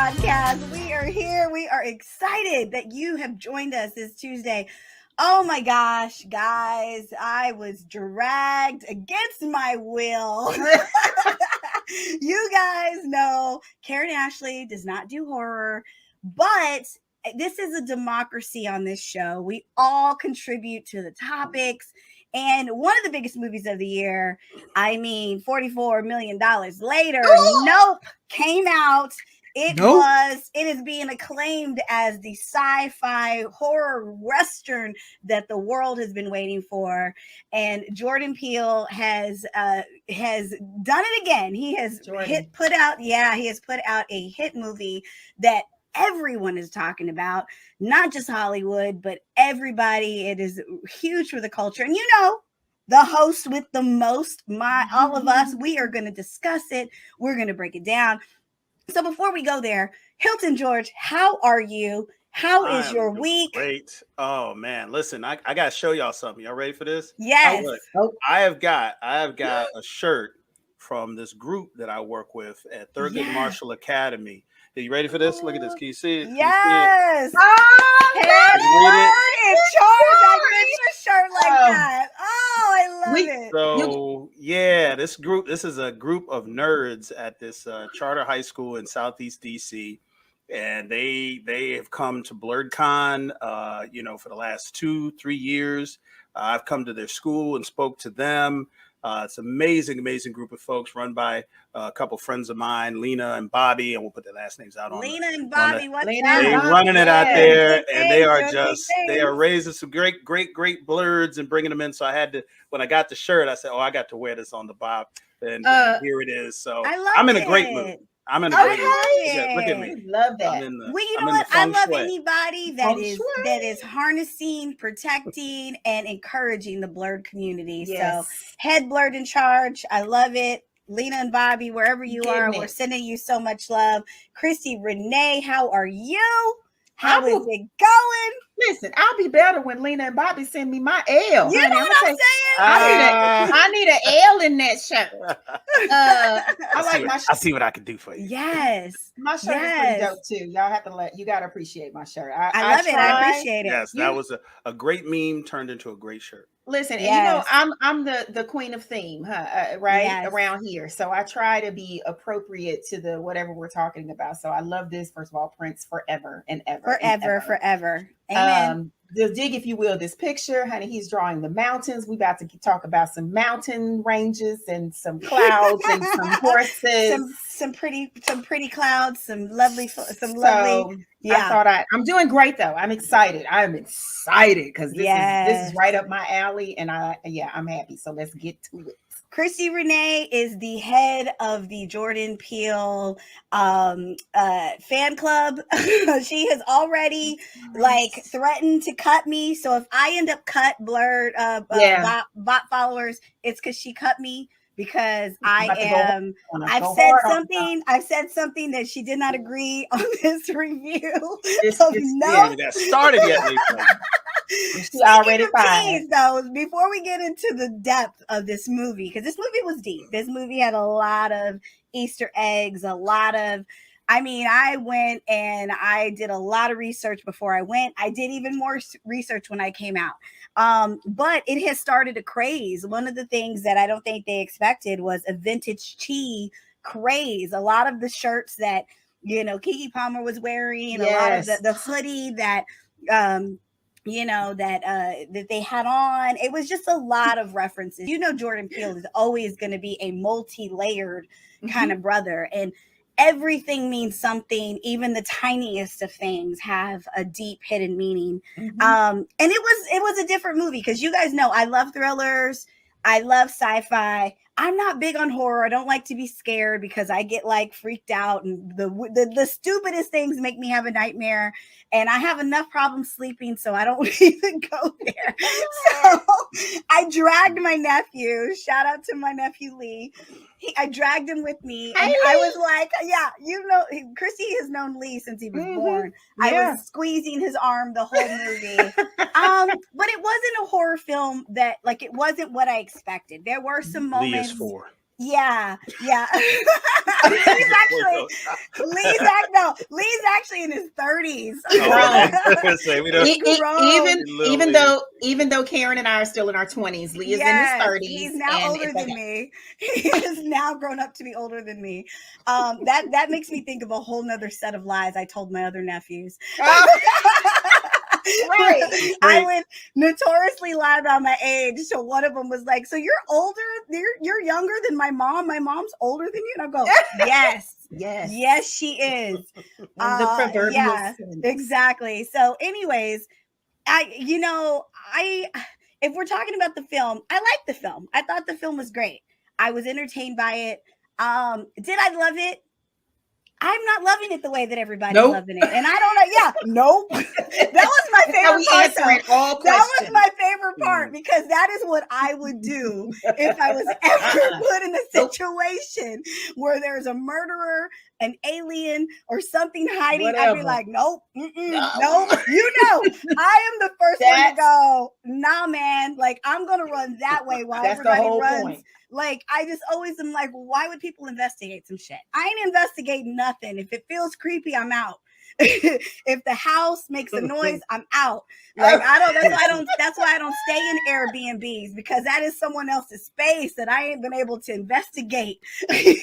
podcast. We are here. We are excited that you have joined us this Tuesday. Oh my gosh, guys, I was dragged against my will. You guys know Karan Ashley does not do horror, but this is a democracy on this show. We all contribute to the topics. And one of the biggest movies of the year, $44 million later, Nope, came out. It is being acclaimed as the sci-fi horror western that the world has been waiting for. And Jordan Peele has done it again. He has put out a hit movie that everyone is talking about, not just Hollywood, but everybody. It is huge for the culture. And you know, the host with the most, all of us, we are going to discuss it. We're going to break it down. So before we go there, Hilton George, how are you? How is your week? Great. Oh man, listen, I gotta show y'all something. Y'all ready for this? Yes. I have got a shirt from this group that I work with at Thurgood Marshall Academy. Are you ready for this? Look at this. Can you see it? Yes. Head BLERD in charge. I get your shirt like that. Oh, I love it. So yeah, this is a group of nerds at this charter high school in Southeast DC. And they have come to BLERDCon, for the last 2-3 years. I've come to their school and spoke to them. It's an amazing group of folks run by a couple friends of mine, Lena and Bobby, and we'll put their last names out on Lena and Bobby. What's They're running it out there, and they are raising some great BLERDs and bringing them in. So I had to, when I got the shirt, I said, I got to wear this on the Bob, and here it is. So I'm in a great mood. I'm in a great mood. Yeah, look at me. Love that. You know what? I love anybody that is harnessing, protecting, and encouraging the BLERD community. Yes. So head BLERD in charge. I love it. Lena and Bobby, wherever you are, we're sending you so much love. Christi Renee, how are you? How is it going? Listen, I'll be better when Lena and Bobby send me my L. You know what I'm saying? I need an L in that shirt. I see what I can do for you. Yes. My shirt is pretty dope too. Y'all have to you gotta appreciate my shirt. I love it. I appreciate it. Yes, that was a great meme turned into a great shirt. Listen, and I'm the queen of theme, right? Around here. So I try to be appropriate to the whatever we're talking about. So I love this. First of all, Prince forever and ever. Forever. Amen. The dig, if you will, this picture, honey, he's drawing the mountains. We about to talk about some mountain ranges and some clouds and some horses. Some pretty clouds, some lovely. I'm doing great though. I'm excited because this is right up my alley, and I'm happy. So let's get to it. Christi Renee is the head of the Jordan Peele fan club. She has already threatened to cut me. So if I end up cut BLERD bot followers, it's because she cut me. Because I've said something that she did not agree on this review. That started yet, Lisa. She already fine. Though, before we get into the depth of this movie, because this movie was deep. This movie had a lot of Easter eggs, I went and I did a lot of research before I went. I did even more research when I came out. But it has started a craze. One of the things that I don't think they expected was a vintage tee craze. A lot of the shirts that, Keke Palmer was wearing, a lot of the hoodie that, that they had on. It was just a lot of references. Jordan Peele is always going to be a multi-layered kind of brother. And everything means something. Even the tiniest of things have a deep hidden meaning. And it was a different movie because you guys know I love thrillers. I love sci-fi. I'm not big on horror. I don't like to be scared because I get freaked out, and the stupidest things make me have a nightmare, and I have enough problems sleeping, so I don't even go there. So I dragged my nephew. Shout out to my nephew Lee. I dragged him with me, and I was like, Christi has known Lee since he was born. I was squeezing his arm the whole movie. But it wasn't a horror film that it wasn't what I expected. There were some moments. Lee is 4. Yeah. Lee's actually in his 30s. Even though Karen and I are still in our 20s, Lee is in his 30s. He's now older than me. He has now grown up to be older than me. That makes me think of a whole nother set of lies I told my other nephews. Right. I would notoriously lie about my age. So one of them was like, "So you're older? You're younger than my mom. My mom's older than you." And I go, "Yes, she is." Yeah, exactly. So, anyways, if we're talking about the film, I liked the film. I thought the film was great. I was entertained by it. Did I love it? I'm not loving it the way that everybody's loving it. And I don't know. Yeah, nope. That was my favorite part. That was my favorite part because that is what I would do if I was ever put in a situation where there's a murderer, an alien, or something hiding. Whatever. I'd be like, nope, nope. I am the first one to go, nah, man. Like, I'm going to run that way while everybody runs. Point. Like, I just always am like, why would people investigate some shit? I ain't investigating nothing. If it feels creepy, I'm out. If the house makes a noise, I'm out. Like, that's why I don't stay in Airbnbs, because that is someone else's space that I ain't been able to investigate. I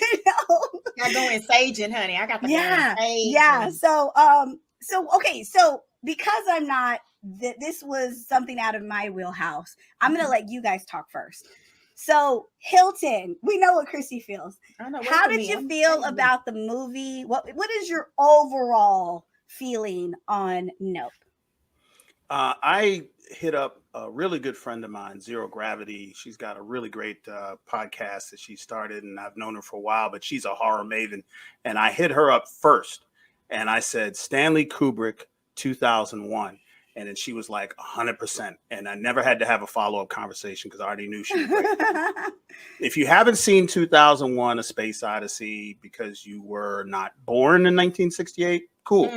go in saging, honey. I got the yeah. So okay. So because I'm not, this was something out of my wheelhouse. I'm gonna let you guys talk first. So Hilton, we know what Christi feels. How did you feel about the movie? What is your overall feeling on Nope? I hit up a really good friend of mine, Zero Gravity. She's got a really great podcast that she started, and I've known her for a while, but she's a horror maven. And I hit her up first, and I said, Stanley Kubrick, 2001. And then she was like 100%. And I never had to have a follow-up conversation because I already knew she was great. If you haven't seen 2001, A Space Odyssey, because you were not born in 1968, cool.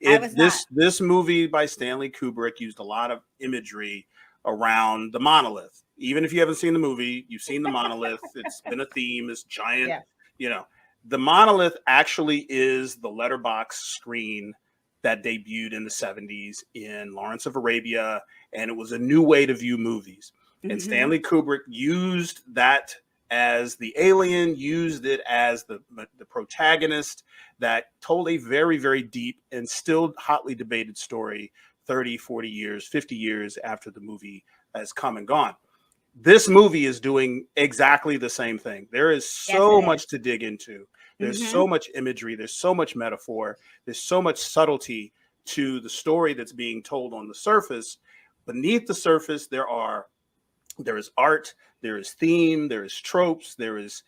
This movie by Stanley Kubrick used a lot of imagery around the monolith. Even if you haven't seen the movie, you've seen the monolith. It's been a theme. It's giant. Yeah. The monolith actually is the letterbox screen that debuted in the 70s in Lawrence of Arabia, and it was a new way to view movies. And Stanley Kubrick used that as the alien, used it as the protagonist that told a very, very deep and still hotly debated story 30, 40 years, 50 years after the movie has come and gone. This movie is doing exactly the same thing. There is so much to dig into. There's so much imagery. There's so much metaphor. There's so much subtlety to the story that's being told on the surface. Beneath the surface, there is art, there is theme, there is tropes, there is,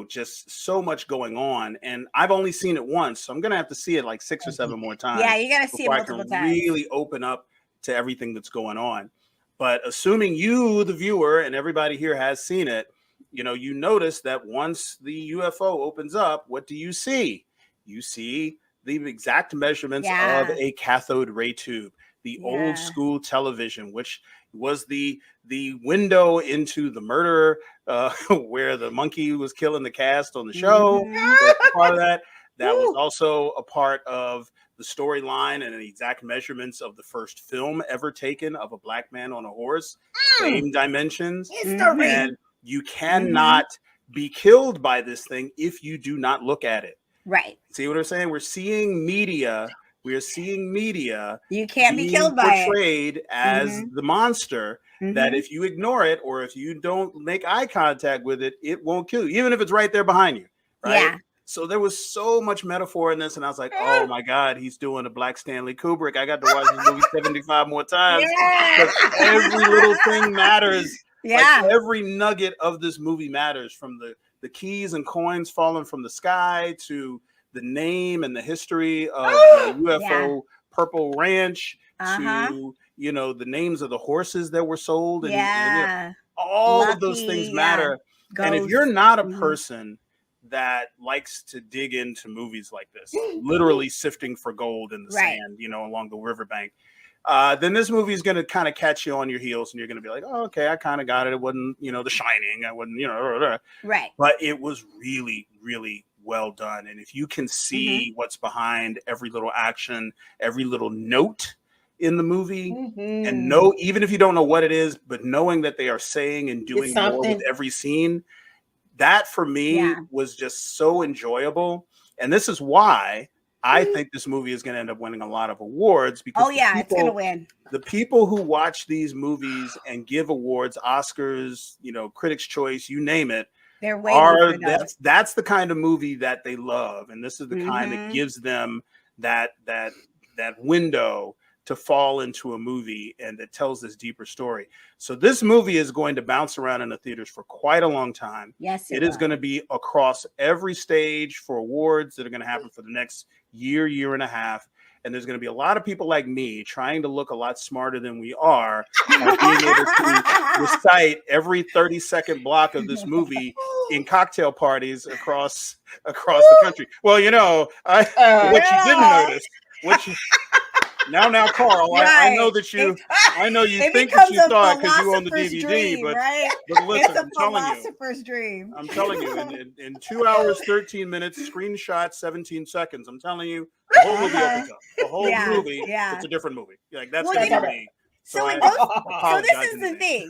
just so much going on. And I've only seen it once, so I'm going to have to see it like 6 or 7 more times. Yeah, you got to see it multiple times. Really open up to everything that's going on. But assuming you, the viewer, and everybody here has seen it, you notice that once the UFO opens up, what do you see? You see the exact measurements of a cathode ray tube, the old school television, which was the window into the murder, where the monkey was killing the cast on the show. Part of that. That was also a part of the storyline and the exact measurements of the first film ever taken of a black man on a horse. Same dimensions. And you cannot be killed by this thing if you do not look at it. Right. See what I'm saying? We're seeing media. You can't be killed by it. Portrayed as the monster that if you ignore it or if you don't make eye contact with it, it won't kill you, even if it's right there behind you. Right. Yeah. So there was so much metaphor in this, and I was like, oh my God, he's doing a Black Stanley Kubrick. I got to watch this movie 75 more times. Because every little thing matters. Yeah. Like every nugget of this movie matters, from the keys and coins falling from the sky to the name and the history of the UFO Purple Ranch to, the names of the horses that were sold. And all of those things matter. And if you're not a person that likes to dig into movies like this, literally sifting for gold in the sand, along the riverbank, then this movie is going to kind of catch you on your heels, and you're going to be like, oh, okay, I kind of got it. It wasn't, The Shining. I wasn't, right. But it was really, really well done. And if you can see what's behind every little action, every little note in the movie, and even if you don't know what it is, but knowing that they are saying and doing more with every scene, that for me was just so enjoyable. And this is why I think this movie is going to end up winning a lot of awards, because it's going to win. The people who watch these movies and give awards, Oscars, Critics' Choice, you name it, they're waiting for those. That's the kind of movie that they love, and this is the kind that gives them that window to fall into a movie and that tells this deeper story. So this movie is going to bounce around in the theaters for quite a long time. Yes, it is going to be across every stage for awards that are going to happen for the next year and a half. And there's going to be a lot of people like me trying to look a lot smarter than we are, being able to recite every 30-second block of this movie in cocktail parties across the country. Well, what you didn't notice, Now, Carl, I know that you think that you thought because you own the DVD, dream, but it's listen, a philosopher's dream. I'm telling you, in 2 hours, 13 minutes, screenshot 17 seconds. I'm telling you, the whole movie opens up. The whole movie, it's a different movie. Like that's gonna be. So this is the thing.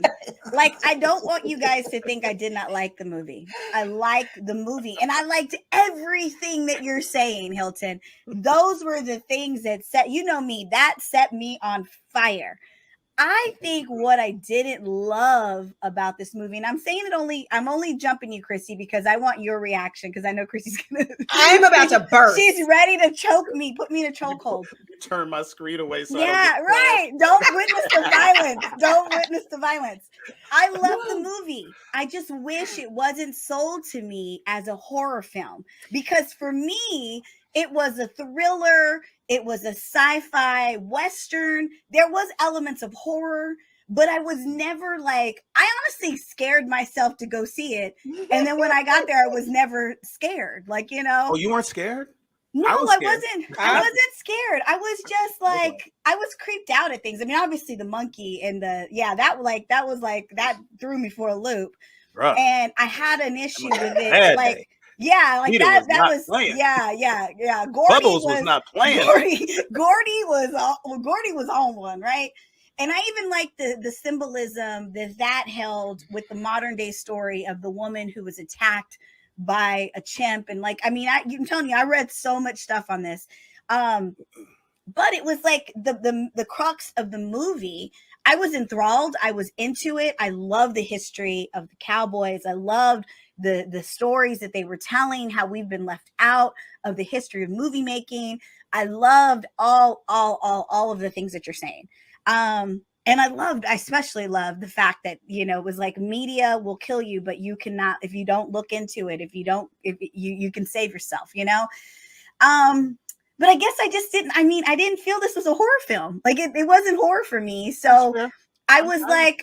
Like, I don't want you guys to think I did not like the movie. I liked the movie, and I liked everything that you're saying, Hilton. Those were the things that set me on fire. I think what I didn't love about this movie, and I'm only jumping you, Christy, because I want your reaction, because I know Christy's gonna. I'm about to burst. She's ready to choke me, put me in a chokehold. Turn my screen away. So right. Don't witness the violence. Don't witness the violence. I love the movie. I just wish it wasn't sold to me as a horror film, because for me, it was a thriller. It was a sci-fi Western. There was elements of horror, but I was never like, I honestly scared myself to go see it. And then when I got there, I was never scared. Like, Oh, you weren't scared? No, I wasn't scared. I was just like, I was creeped out at things. I mean, obviously the monkey and that threw me for a loop. Rough. And I had an issue with it. Like, yeah, like that was playing. Yeah. Bubbles was not playing. Gordy was on one, right? And I even like the symbolism that held with the modern day story of the woman who was attacked by a chimp. And like, I mean, I'm telling you, I read so much stuff on this. But it was like the crux of the movie. I was enthralled. I was into it. I love the history of the cowboys. I loved the stories that they were telling, how we've been left out of the history of movie making. I loved all of the things that you're saying. And I especially loved the fact that, it was like, media will kill you, but you cannot, if you don't look into it, if you can save yourself, but I guess I just didn't, I didn't feel this was a horror film. Like it wasn't horror for me. So I was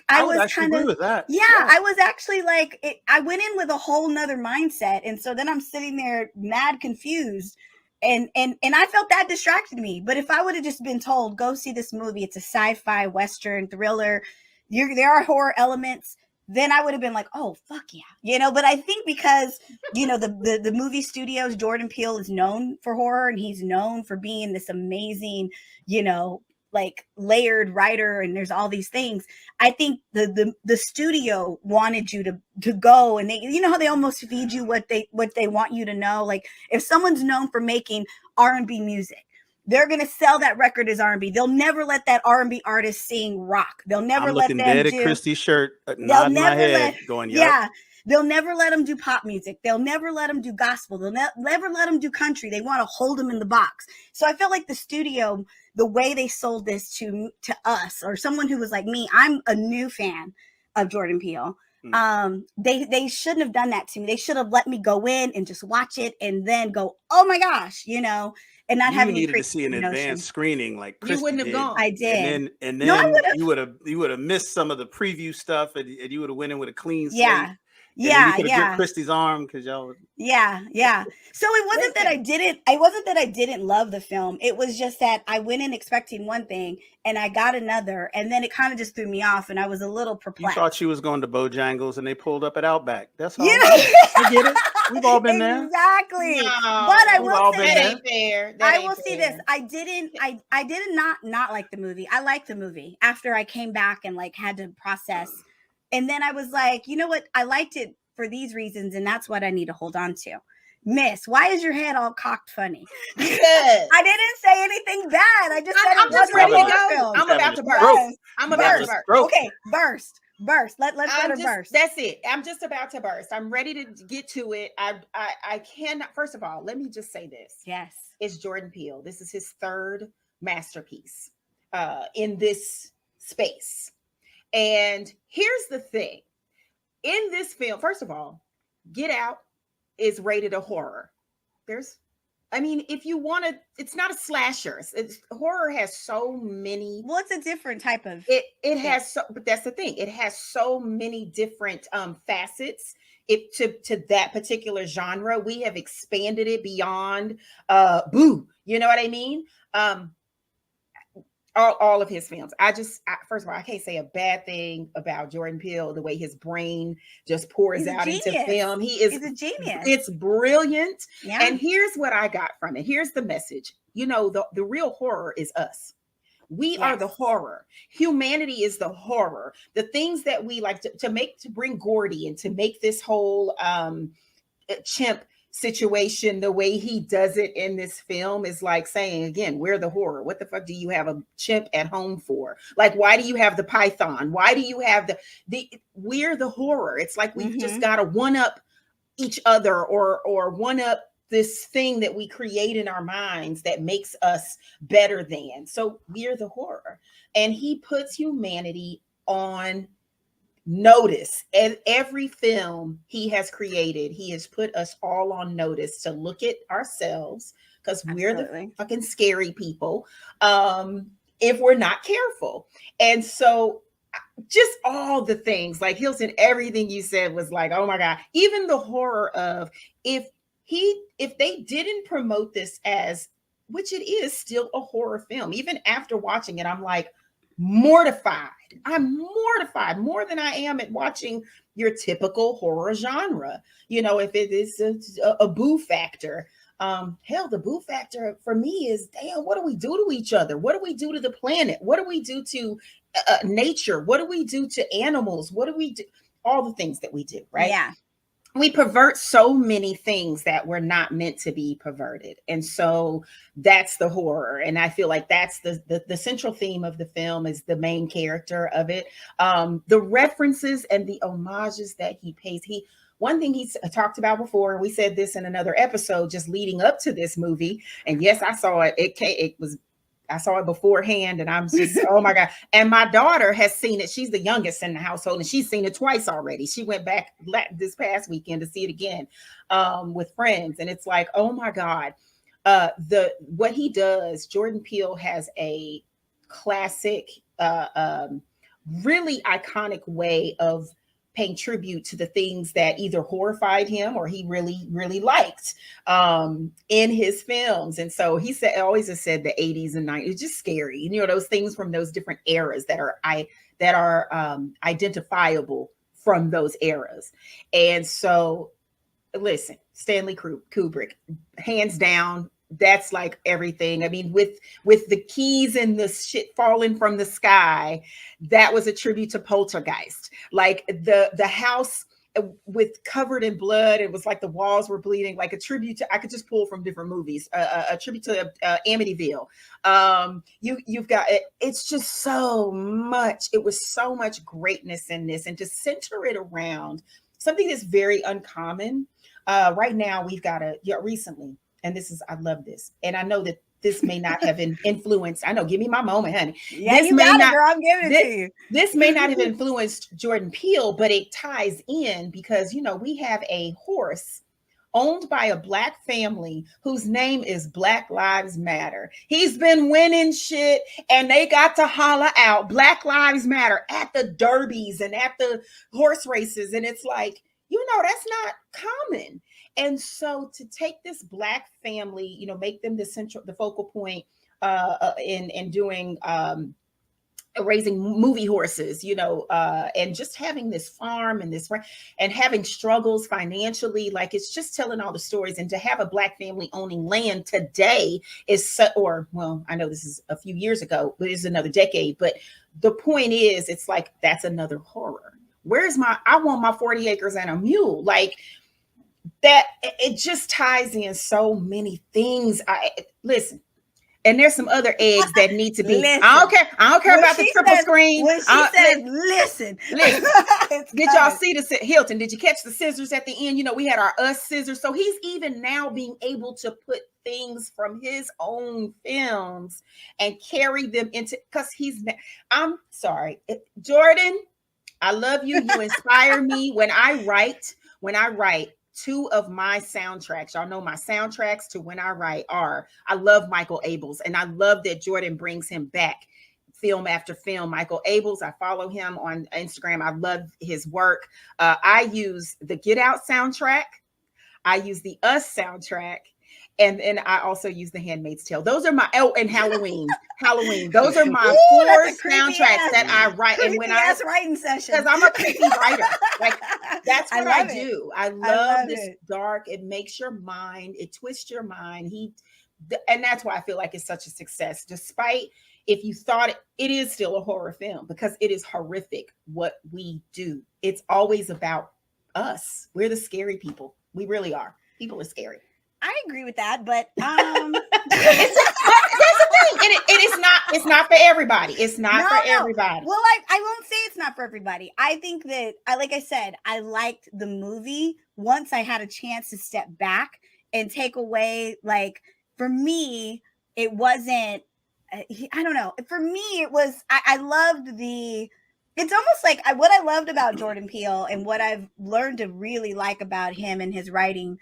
I was kind of agree with that. Yeah, I was actually like, I went in with a whole nother mindset. And so then I'm sitting there mad confused. And I felt that distracted me. But if I would have just been told, go see this movie, it's a sci-fi Western thriller, there are horror elements, then I would have been like, oh, fuck yeah. But I think because, the movie studios, Jordan Peele is known for horror, and he's known for being this amazing, like layered writer, and there's all these things. I think the studio wanted you to go, and they, how they almost feed you what they want you to know. Like if someone's known for making R&B music, they're gonna sell that record as R&B. They'll never let that R&B artist sing rock. They'll never let them dead do. At Christy's shirt, nodding my head, going, yep. Yeah. They'll never let them do pop music. They'll never let them do gospel. They'll never let them do country. They want to hold them in the box. So I felt like the studio, the way they sold this to us, or someone who was like me, I'm a new fan of Jordan Peele. They shouldn't have done that to me. They should have let me go in and just watch it and then go, oh my gosh, and not having needed to see an advanced screening like Christy you wouldn't have gone. I did. And then you would have missed some of the preview stuff, and you would have went in with a clean slate. Yeah, you could have gripped Christy's arm because y'all. Yeah. So it wasn't that I didn't love the film. It was just that I went in expecting one thing and I got another, and then it kind of just threw me off, and I was a little perplexed. You thought she was going to Bojangles and they pulled up at Outback. That's all. You know? I get it. We've all been there. Exactly. No, but I will say that ain't fair. I will say this. I did not like the movie. I liked the movie after I came back and like had to process. And then I was like, you know what? I liked it for these reasons, and that's what I need to hold on to. Miss, why is your head all cocked funny? Yes. I didn't say anything bad. I just said I'm just ready to go. film. I'm about to burst. Yes. I'm about to burst. Okay, burst. Let's go to burst. That's it. I'm just about to burst. I'm ready to get to it. I cannot. First of all, let me just say this. Yes, it's Jordan Peele. This is his third masterpiece in this space. And here's the thing. In this film, first of all, Get Out is rated a horror. If you want to, it's not a slasher. Horror has so many. Well, it's a different type of. It has so, but that's the thing. It has so many different facets. To that particular genre, we have expanded it beyond boo. You know what I mean? All of his films. First of all, I can't say a bad thing about Jordan Peele, the way his brain just pours out into film. He's a genius. It's brilliant. Yeah. And here's what I got from it. Here's the message. The real horror is us. We are the horror. Humanity is the horror. The things that we like to bring Gordy and to make this whole chimp situation the way he does it in this film is like saying, again, we're the horror. What the fuck do you have a chimp at home for? Like, why do you have the python? Why do you have we're the horror? It's like we've just got to one up each other or one up this thing that we create in our minds that makes us better than. So we're the horror. And he puts humanity on notice. And every film he has created, he has put us all on notice to look at ourselves, because we're the fucking scary people if we're not careful. And so just all the things like Hilton, everything you said was like, oh my God, even the horror of if they didn't promote this as, which it is still a horror film, even after watching it, I'm like mortified. I'm mortified more than I am at watching your typical horror genre. If it is a boo factor, hell, the boo factor for me is, damn, what do we do to each other? What do we do to the planet? What do we do to nature? What do we do to animals? What do we do? All the things that we do, right? Yeah. We pervert so many things that were not meant to be perverted. And so that's the horror. And I feel like that's the central theme of the film, is the main character of it. The references and the homages that he pays. One thing he talked about before, and we said this in another episode just leading up to this movie. And yes, I saw it. I saw it beforehand, and I'm just, oh my God. And my daughter has seen it. She's the youngest in the household, and she's seen it twice already. She went back this past weekend to see it again with friends. And it's like, oh my God. What he does, Jordan Peele has a classic, really iconic way of paying tribute to the things that either horrified him or he really, really liked in his films. And so he always has said the 80s and 90s, it's just scary. Those things from those different eras that are identifiable from those eras. And so, listen, Stanley Kubrick, hands down, that's like everything. I mean, with the keys and the shit falling from the sky, that was a tribute to Poltergeist. Like the house with covered in blood, it was like the walls were bleeding, like a tribute to, I could just pull from different movies, a tribute to Amityville. You've got it. It's just so much. It was so much greatness in this, and to center it around something that's very uncommon. Right now, we've got recently. And I love this. And I know that this may not have influenced. I know, give me my moment, honey. Yeah, this you got it, girl. I'm giving it to you. This may not have influenced Jordan Peele, but it ties in because, we have a horse owned by a Black family whose name is Black Lives Matter. He's been winning shit, and they got to holler out Black Lives Matter at the derbies and at the horse races. And it's like, That's not common. And so to take this Black family, make them the focal point in doing raising movie horses, and just having this farm and having struggles financially, like it's just telling all the stories. And to have a Black family owning land today I know this is a few years ago, but it's another decade. But the point is, it's like, that's another horror. I want my 40 acres and a mule. Like that, it just ties in so many things. Listen. And there's some other eggs that need to be. Listen, I don't care about the triple screen. When she said, listen. Did y'all see the Hilton? Did you catch the scissors at the end? We had our us scissors. So he's even now being able to put things from his own films and carry them into, because I'm sorry, Jordan, I love you. You inspire me when I write. Two of my soundtracks, y'all know my soundtracks to when I write I love Michael Abels, and I love that Jordan brings him back film after film. Michael Abels, I follow him on Instagram. I love his work. I use the Get Out soundtrack. I use the Us soundtrack. And then I also use The Handmaid's Tale. Those are my, and Halloween. Those are my four soundtracks that I write. And when I writing session, because I'm a creepy writer, like that's what I do. I love this dark. It makes your mind, it twists your mind. And that's why I feel like it's such a success, despite if you thought it is still a horror film, because it is horrific what we do. It's always about us. We're the scary people. We really are. People are scary. I agree with that, but that's the thing. It's not for everybody. It's not for everybody. Well, I won't say it's not for everybody. I think that like I said, I liked the movie once I had a chance to step back and take away, like, for me, it wasn't, I don't know. For me, it was, I loved it's almost like what I loved about Jordan Peele and what I've learned to really like about him and his writing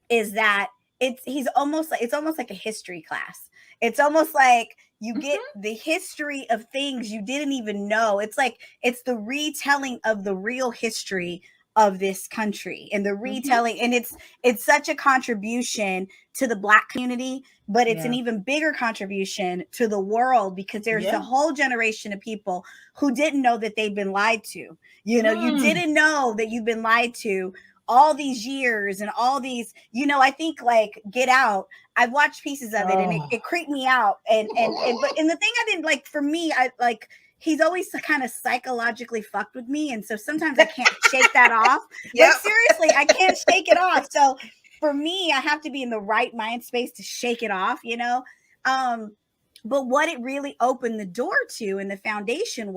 is that it's almost like a history class. It's almost like you get the history of things you didn't even know. It's like it's the retelling of the real history of this country and the retelling, and it's such a contribution to the Black community, but it's an even bigger contribution to the world, because there's a whole generation of people who didn't know that they've been lied to. You didn't know that you've been lied to all these years and all these, I think like Get Out, I've watched pieces of it and it creeped me out. And the thing I didn't like, for me, I like, he's always kind of psychologically fucked with me. And so sometimes I can't shake that off. But seriously, I can't shake it off. So for me, I have to be in the right mind space to shake it off, but what it really opened the door to, and the foundation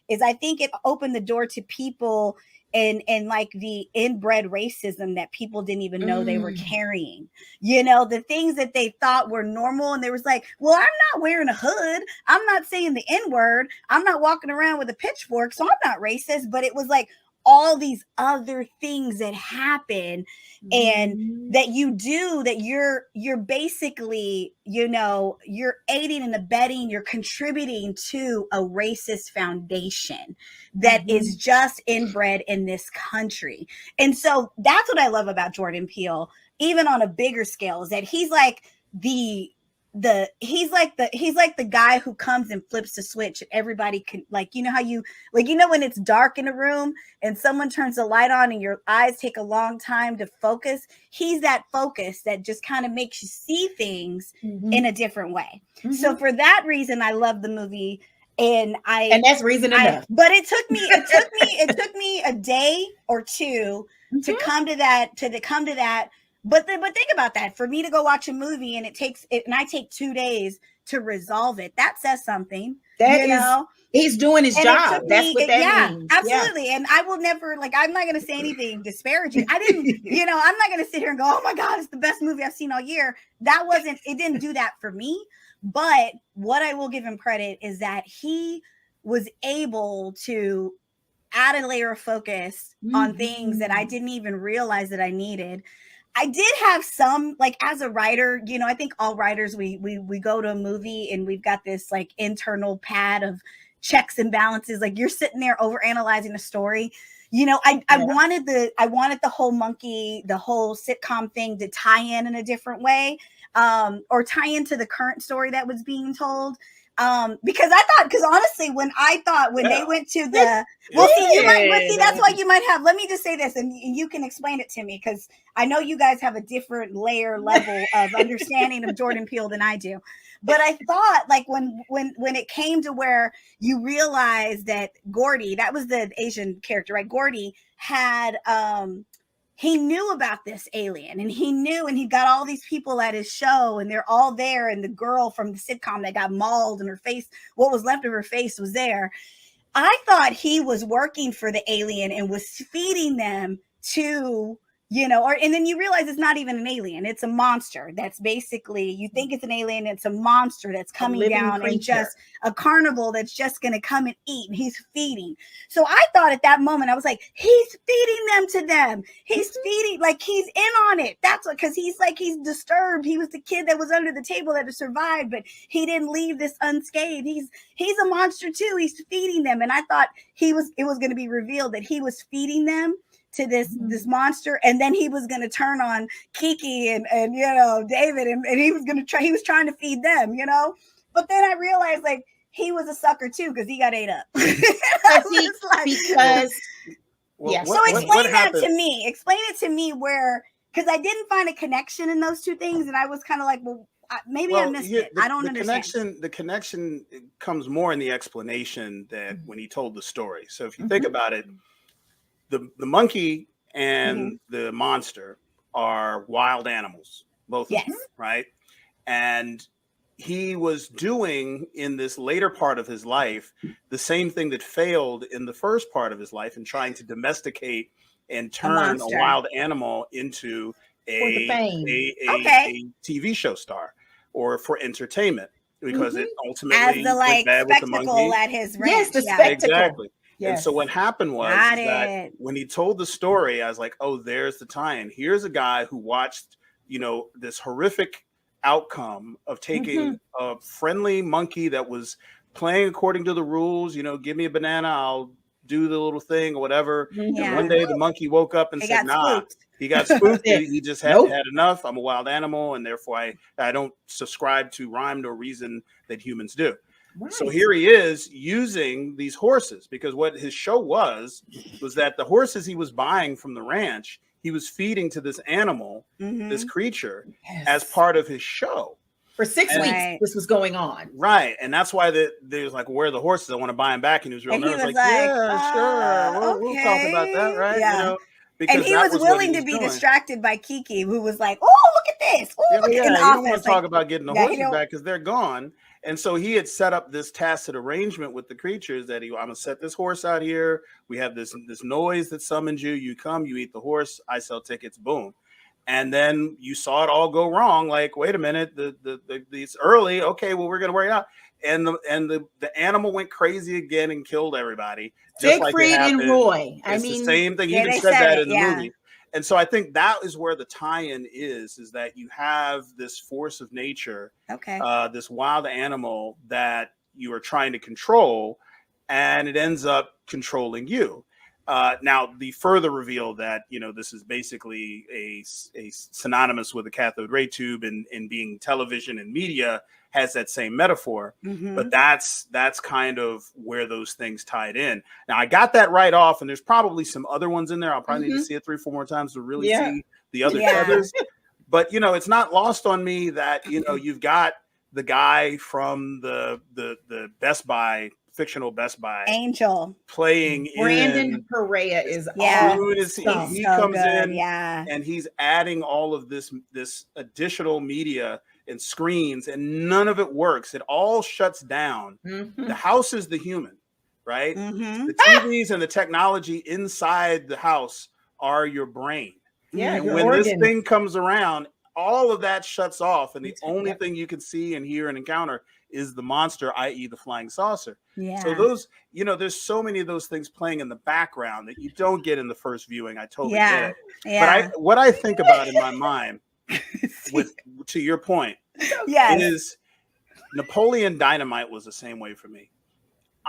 is I think it opened the door to people and like the inbred racism that people didn't even know they were carrying, the things that they thought were normal. And they was like, well, I'm not wearing a hood. I'm not saying the N-word. I'm not walking around with a pitchfork. So I'm not racist. But it was like all these other things that happen and that you do, that you're basically, you're aiding and abetting, you're contributing to a racist foundation that is just inbred in this country. And so that's what I love about Jordan Peele, even on a bigger scale, is that he's like he's like the guy who comes and flips the switch and everybody can, like, when it's dark in a room and someone turns the light on and your eyes take a long time to focus, he's that focus that just kind of makes you see things in a different way. So for that reason, I love the movie. And that's reason enough. But it took me a day or two to come to that. But think about that. For me to go watch a movie and I take 2 days to resolve it, that says something. He's doing his job. That's what that means. Absolutely. Yeah. And I will never, like, I'm not going to say anything disparaging. I didn't, I'm not going to sit here and go, oh my God, it's the best movie I've seen all year. It didn't do that for me. But what I will give him credit is that he was able to add a layer of focus on things that I didn't even realize that I needed. I did have some, like, as a writer, I think all writers, we go to a movie and we've got this like internal pad of, checks and balances. Like, you're sitting there over analyzing a story. You know, I wanted the whole monkey, the whole sitcom thing to tie in a different way, or tie into the current story that was being told. Because honestly, when they went to the, that's why you might have, let me just say this, and you can explain it to me, because I know you guys have a different level of understanding of Jordan Peele than I do. But I thought, like, when it came to where you realize that Gordy, that was the Asian character, right? Gordy had, he knew about this alien, and he got all these people at his show, and they're all there. And the girl from the sitcom that got mauled and her face, what was left of her face, was there. I thought he was working for the alien and was feeding them to, and then you realize it's not even an alien. It's a monster. That's basically, you think it's an alien. It's a monster that's coming down, and just a carnival that's just going to come and eat. And he's feeding. So I thought at that moment, I was like, he's feeding them to them. He's feeding, like, he's in on it. That's what, because he's disturbed. He was the kid that was under the table that had survived, but he didn't leave this unscathed. He's a monster too. He's feeding them. And I thought it was going to be revealed that he was feeding them to this monster, and then he was going to turn on Kiki and David, and he was trying to feed them, but then I realized, like, he was a sucker too, because he got ate up. So explain it to me, where, because I didn't find a connection in those two things, and I was kind of like, well, maybe I missed it. I don't understand. The connection comes more in the explanation that when he told the story. So if you think about it, the monkey and the monster are wild animals, both of them, right? And he was doing, in this later part of his life, the same thing that failed in the first part of his life, in trying to domesticate and turn a wild animal into a TV show star, or for entertainment, because it ultimately went bad with the monkey. At his ranch. Yes, the spectacle. Exactly. Yes. And so what happened was that when he told the story, I was like, oh, there's the tie-in. Here's a guy who watched, this horrific outcome of taking a friendly monkey that was playing according to the rules, give me a banana, I'll do the little thing or whatever. And one day the monkey woke up and said, nah, he got spooked. He just had enough. I'm a wild animal, and therefore I don't subscribe to rhyme or reason that humans do. Right. So here he is using these horses, because what his show was that the horses he was buying from the ranch, he was feeding to this animal, this creature, as part of his show. For 6 weeks, this was going on. Right. And that's why there's like, where are the horses? I want to buy them back. And he was real nervous. Yeah, sure. We'll talk about that, right? Yeah. And he was willing to be distracted by Kiki, who was like, "Oh, look at this! Oh, look at the office." He don't want to talk about getting the horses back, because they're gone. And so he had set up this tacit arrangement with the creatures that I'm gonna set this horse out here. We have this noise that summons you. You come, you eat the horse. I sell tickets. Boom. And then you saw it all go wrong. Like, wait a minute, it's early. Okay, well, we're gonna work it out. And the animal went crazy again and killed everybody. Siegfried and Roy. It's the same thing. He even said that in the movie. And so I think that is where the tie-in is that you have this force of nature, this wild animal that you are trying to control, and it ends up controlling you. Now, the further reveal that, this is basically a synonymous with a cathode ray tube, and being television and media has that same metaphor, but that's kind of where those things tied in. Now, I got that right off, and there's probably some other ones in there. I'll probably need to see it 3-4 more times to really see the other feathers. But, it's not lost on me that, you've got the guy from the Best Buy, fictional Best Buy, Angel, playing Brandon Perea is awesome. He comes in and he's adding all of this additional media and screens, and none of it works. It all shuts down. The house is the human, right? The TVs and the technology inside the house are your brain. And when this thing comes around, all of that shuts off, and the only thing you can see and hear and encounter is the monster, i.e. the flying saucer. So those, there's so many of those things playing in the background that you don't get in the first viewing. I totally get it. But what I think about in my mind, to your point, is Napoleon Dynamite was the same way for me.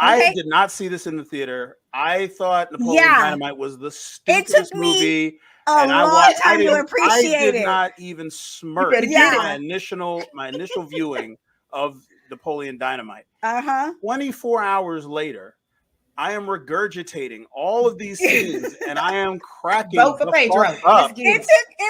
I did not see this in the theater. I thought Napoleon Dynamite was the stupidest movie. A long time to appreciate I did it. not even smirk my initial viewing of Napoleon Dynamite. 24 hours later, I am regurgitating all of these scenes and I am cracking Vote for Pedro. up. It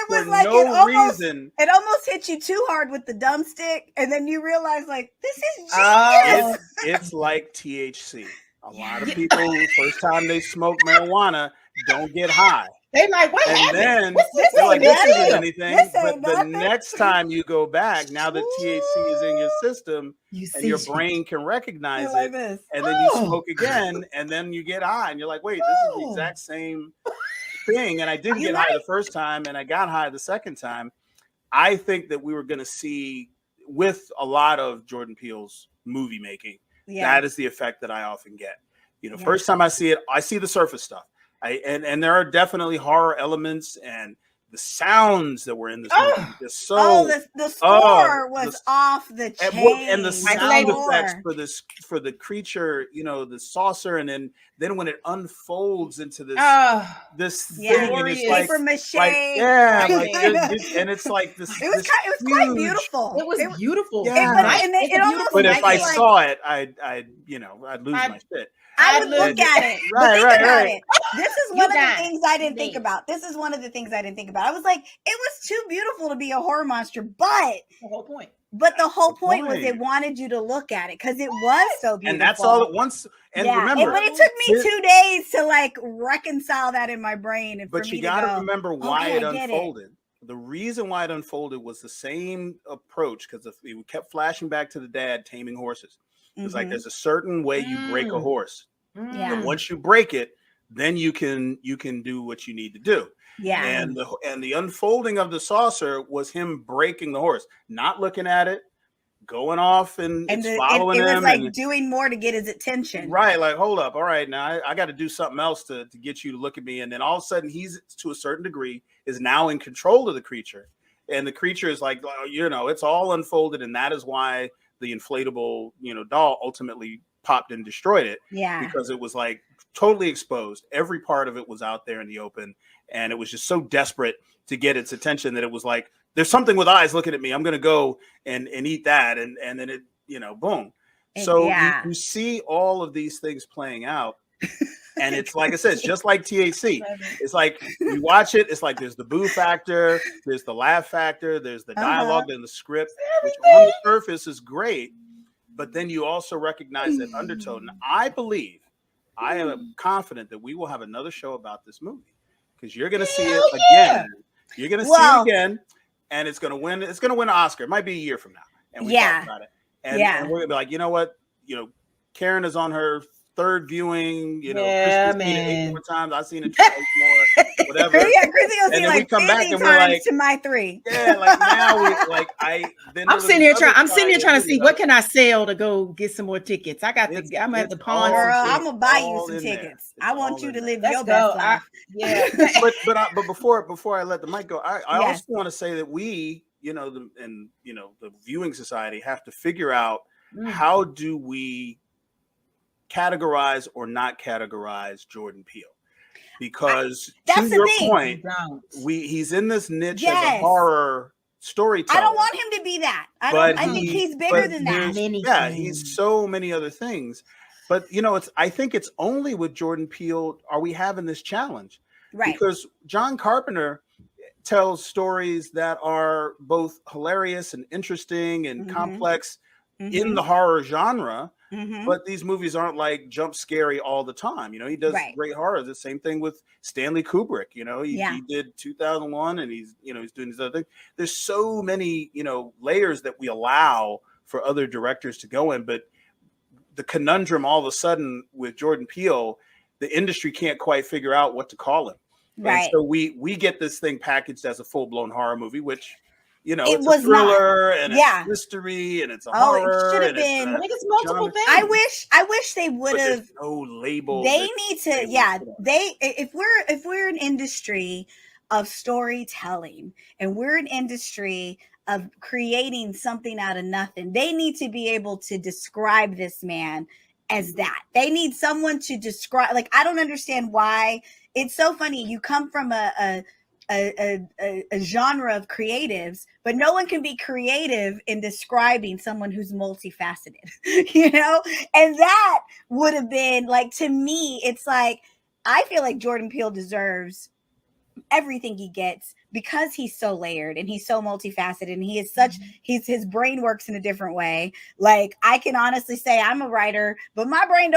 was like it almost hit you too hard with the dumb stick, and then you realize like this is genius. It's like THC. A lot of people, first time they smoke marijuana, don't get high. They like, what happened? Then they're like, this isn't anything. But the next time you go back, now that THC is in your system and your brain can recognize it, and then you smoke again, and then you get high, and you're like, wait, this is the exact same thing. And I didn't get high the first time, and I got high the second time. I think that we were going to see, with a lot of Jordan Peele's movie making, that is the effect that I often get. First time I see it, I see the surface stuff. And there are definitely horror elements, and the sounds that were in this movie. The score was off the chain. And the sound effects for the creature, the saucer, and then when it unfolds into this thing, and it's paper mache. And it's like this. It was quite beautiful. It was beautiful. But if I saw it, I'd lose my shit. I would look at it. Right. This is one of the things I didn't think about. I was like, it was too beautiful to be a horror monster, but the whole point. But the whole point was it wanted you to look at it because it was so beautiful. And that's all at once. And remember, but it took me 2 days to like reconcile that in my brain. And but you got to remember why it unfolded. The reason why it unfolded was the same approach, because we kept flashing back to the dad taming horses. It's like there's a certain way you break a horse. And once you break it, then you can do what you need to do. And the unfolding of the saucer was him breaking the horse, not looking at it, going off and following him. It was like doing more to get his attention. Right. Like, hold up. All right. Now I got to do something else to get you to look at me. And then all of a sudden he's, to a certain degree, is now in control of the creature. And the creature is like, it's all unfolded. And that is why the inflatable, doll ultimately popped and destroyed it. Because it was like totally exposed. Every part of it was out there in the open. And it was just so desperate to get its attention that it was like, there's something with eyes looking at me. I'm going to go and eat that. And then it, boom. So you see all of these things playing out. And it's like I said, it's just like THC. It's like you watch it. It's like there's the boo factor, there's the laugh factor, there's the dialogue and the script, which on the surface is great. But then you also recognize that undertone. I am confident that we will have another show about this movie because you're going to see it again. You're going to see it again, and it's going to win. It's going to win an Oscar. It might be a year from now, and we talk about it. And we're going to be like, you know what? Karen is on her third viewing, Christi's seen it 8 more times. I've seen it twice more, whatever. Christi will see like 50 times like, to my 3. Yeah, like now I'm sitting here trying to see what can I sell to go get some more tickets. I'm gonna have to pawn. Girl, I'm gonna buy you some tickets. I want you to live your best life. But before I let the mic go, I also want to say that we, the viewing society have to figure out how do we categorize or not categorize Jordan Peele, because to your point, he's in this niche as a horror storyteller. I don't want him to be that. I think he's bigger than that. He's so many other things. But I think it's only with Jordan Peele are we having this challenge, right? Because John Carpenter tells stories that are both hilarious and interesting and complex in the horror genre. But these movies aren't like jump scary all the time. He does great horror. The same thing with Stanley Kubrick. He did 2001, and he's doing these other things. There's so many layers that we allow for other directors to go in. But the conundrum all of a sudden with Jordan Peele, the industry can't quite figure out what to call him. Right. And so we get this thing packaged as a full blown horror movie, which. It's a thriller and it's mystery and it's a horror. It should have been. I think it's multiple things. I wish they would have. No label. They need to. If we're an industry of storytelling and we're an industry of creating something out of nothing, they need to be able to describe this man as that. They need someone to describe. Like, I don't understand why. It's so funny. You come from a genre of creatives, but no one can be creative in describing someone who's multifaceted, and that would have been like, to me, it's like, I feel like Jordan Peele deserves everything he gets because he's so layered and he's so multifaceted, and he is such, his brain works in a different way. Like, I can honestly say I'm a writer, but my brain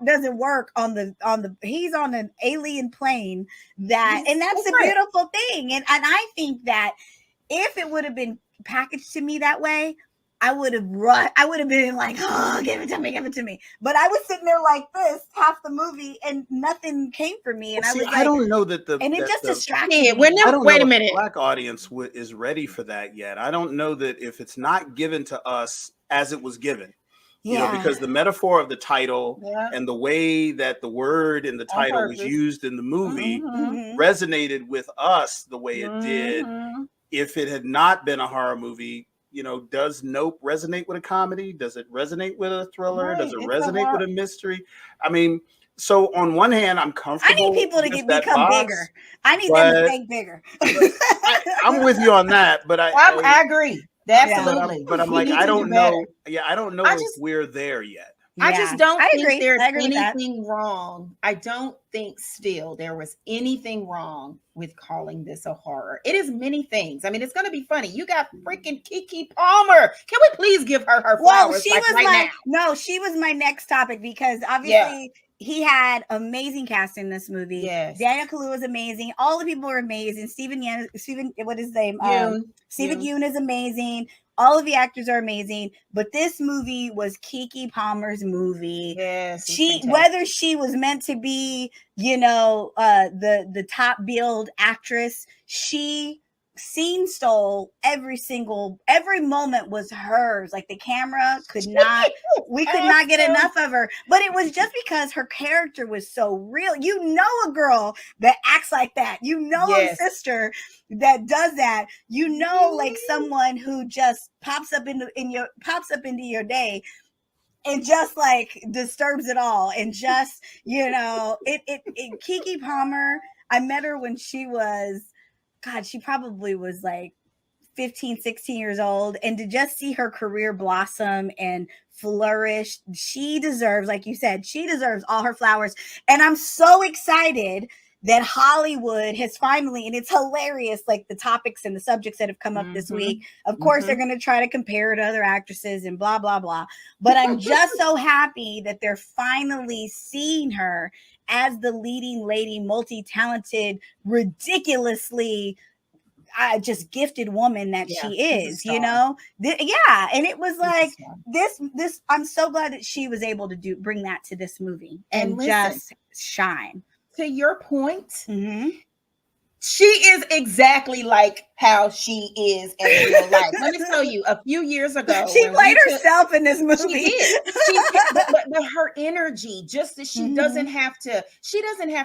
doesn't work on the he's on an alien plane, and that's a beautiful thing. And I think that if it would have been packaged to me that way, I would have been like, oh, give it to me. But I was sitting there like this half the movie, and nothing came for me. And I don't know that it just distracted me. I don't know if the Black audience is ready for that yet. I don't know that if it's not given to us as it was given, because the metaphor of the title and the way that the word in the title was used in the movie resonated with us the way it did. If it had not been a horror movie, does Nope resonate with a comedy? Does it resonate with a thriller? Right. Does it resonate with a mystery? I mean, so on one hand, I'm comfortable. I need people to become bigger. I need them to think bigger. I'm with you on that, but I agree. Absolutely. But I'm like, I don't know. Yeah, I don't know if we're there yet. I just don't think there's anything wrong. I don't think still there was anything wrong with calling this a horror. It is many things. I mean, it's going to be funny. You got freaking Keke Palmer. Can we please give her flowers? Well, she was my next topic, because obviously he had amazing cast in this movie. Yes. Daniel Kaluuya was amazing. All the people were amazing. Stephen, what is his name? Stephen Yeun is amazing. All of the actors are amazing, but this movie was Keke Palmer's movie. Yes, whether she was meant to be, the top billed actress, she stole every moment was hers. Like, the camera we could not get enough of her, but it was just because her character was so real. A girl that acts like that, a sister that does that, like someone who just pops up into your day and just like disturbs it all. And just, Keke Palmer, I met her when she was, God, she probably was like 15, 16 years old. And to just see her career blossom and flourish, she deserves, like you said, she deserves all her flowers. And I'm so excited that Hollywood has finally, and it's hilarious, like the topics and the subjects that have come up this week. Of course, they're going to try to compare her to other actresses and blah, blah, blah. But I'm just so happy that they're finally seeing her as the leading lady, multi-talented, ridiculously just gifted woman that she is, and it was like this. I'm so glad that she was able to bring that to this movie and just shine. To your point, she is exactly like how she is in real life. Let me tell you, a few years ago, she played herself in this movie. But her energy, just that she doesn't have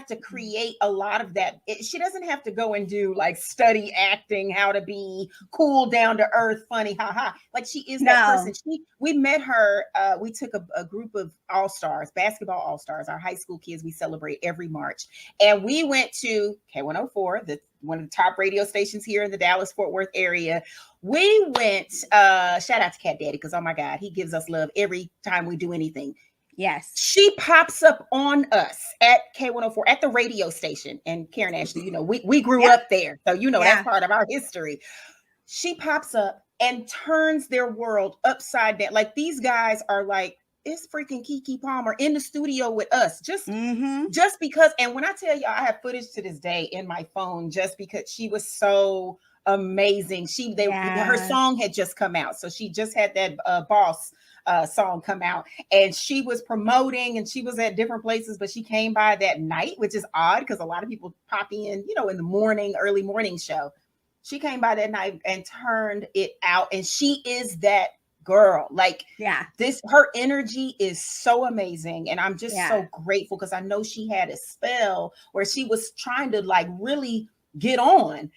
to create a lot of that. She doesn't have to go and do like study acting, how to be cool, down to earth, funny, haha. Like, she is that person. We met her. We took a group of all-stars, basketball all-stars, our high school kids. We celebrate every March, and we went to K104, one of the top radio stations here in the Dallas-Fort Worth area. We went, shout out to Cat Daddy, because oh my God, he gives us love every time we do anything. Yes. She pops up on us at K104 at the radio station. And Karan Ashley, we grew up there. So, that's part of our history. She pops up and turns their world upside down. Like, these guys are like, it's freaking Keke Palmer in the studio with us, just because. And when I tell you, I have footage to this day in my phone, just because she was so amazing. Her song had just come out, so she just had that Boss song come out, and she was promoting, and she was at different places, but she came by that night, which is odd because a lot of people pop in, in the morning, early morning show. She came by that night and turned it out, and she is that girl. Like, her energy is so amazing, and I'm just so grateful, because I know she had a spell where she was trying to like really get on,